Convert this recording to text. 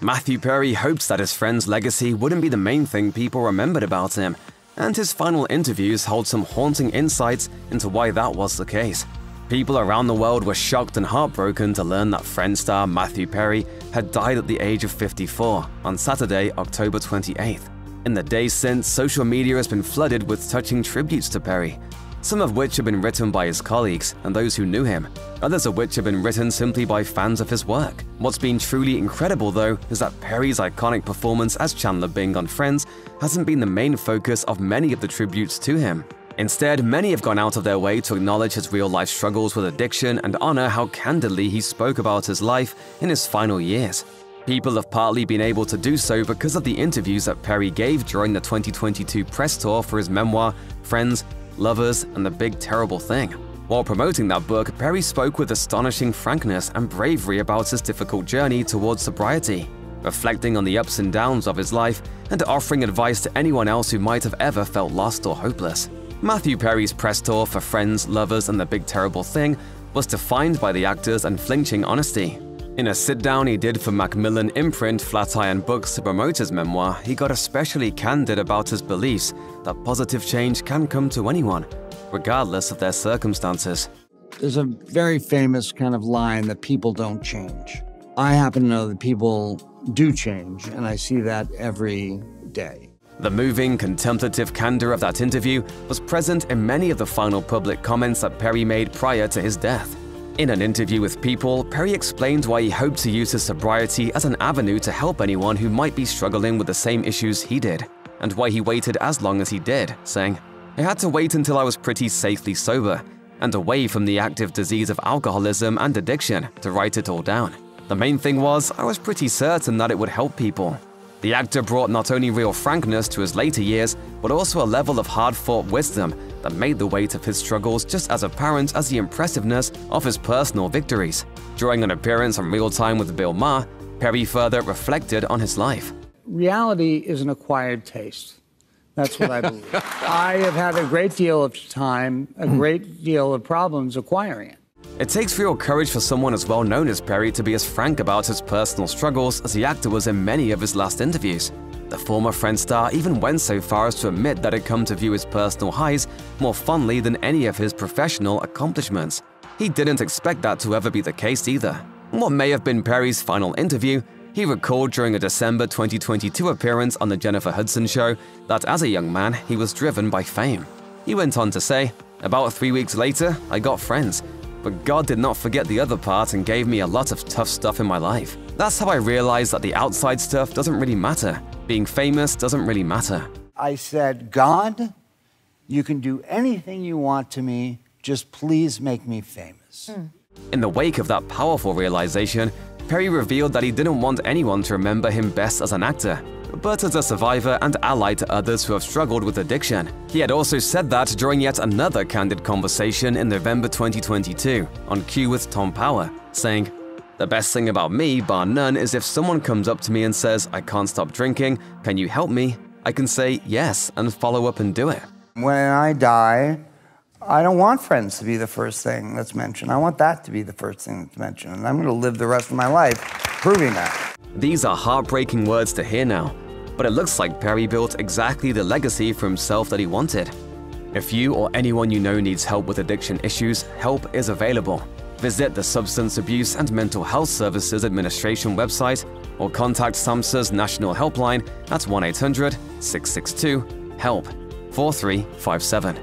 Matthew Perry hoped that his friend's legacy wouldn't be the main thing people remembered about him, and his final interviews hold some haunting insights into why that was the case. People around the world were shocked and heartbroken to learn that Friends star Matthew Perry had died at the age of 54 on Saturday, October 28th. In the days since, social media has been flooded with touching tributes to Perry, some of which have been written by his colleagues and those who knew him, others of which have been written simply by fans of his work. What's been truly incredible, though, is that Perry's iconic performance as Chandler Bing on Friends hasn't been the main focus of many of the tributes to him. Instead, many have gone out of their way to acknowledge his real-life struggles with addiction and honor how candidly he spoke about his life in his final years. People have partly been able to do so because of the interviews that Perry gave during the 2022 press tour for his memoir, Friends, Lovers, and the Big Terrible Thing. While promoting that book, Perry spoke with astonishing frankness and bravery about his difficult journey towards sobriety, reflecting on the ups and downs of his life and offering advice to anyone else who might have ever felt lost or hopeless. Matthew Perry's press tour for Friends, Lovers, and the Big Terrible Thing was defined by the actor's unflinching honesty. In a sit-down he did for Macmillan imprint Flatiron Books to promote his memoir, he got especially candid about his beliefs that positive change can come to anyone, regardless of their circumstances. There's a very famous kind of line that people don't change. I happen to know that people do change, and I see that every day. The moving, contemplative candor of that interview was present in many of the final public comments that Perry made prior to his death. In an interview with People, Perry explained why he hoped to use his sobriety as an avenue to help anyone who might be struggling with the same issues he did, and why he waited as long as he did, saying, "I had to wait until I was pretty safely sober and away from the active disease of alcoholism and addiction to write it all down. The main thing was, I was pretty certain that it would help people." The actor brought not only real frankness to his later years, but also a level of hard-fought wisdom that made the weight of his struggles just as apparent as the impressiveness of his personal victories. During an appearance on Real Time with Bill Maher, Perry further reflected on his life. Reality is an acquired taste. That's what I believe. I have had a great deal of time, a great deal of problems acquiring it. It takes real courage for someone as well known as Perry to be as frank about his personal struggles as the actor was in many of his last interviews. The former Friends star even went so far as to admit that he'd come to view his personal highs more fondly than any of his professional accomplishments. He didn't expect that to ever be the case either. In what may have been Perry's final interview, he recalled during a December 2022 appearance on The Jennifer Hudson Show that as a young man, he was driven by fame. He went on to say, "About 3 weeks later, I got friends. But God did not forget the other part and gave me a lot of tough stuff in my life. That's how I realized that the outside stuff doesn't really matter. Being famous doesn't really matter." I said, God, you can do anything you want to me, just please make me famous. In the wake of that powerful realization, Perry revealed that he didn't want anyone to remember him best as an actor, but as a survivor and ally to others who have struggled with addiction. He had also said that during yet another candid conversation in November 2022 on Q with Tom Power, saying, "The best thing about me, bar none, is if someone comes up to me and says, 'I can't stop drinking, can you help me?' I can say yes and follow up and do it." When I die, I don't want friends to be the first thing that's mentioned. I want that to be the first thing that's mentioned. And I'm going to live the rest of my life proving that. These are heartbreaking words to hear now, but it looks like Perry built exactly the legacy for himself that he wanted. If you or anyone you know needs help with addiction issues, help is available. Visit the Substance Abuse and Mental Health Services Administration website or contact SAMHSA's National Helpline at 1-800-662-HELP 4357.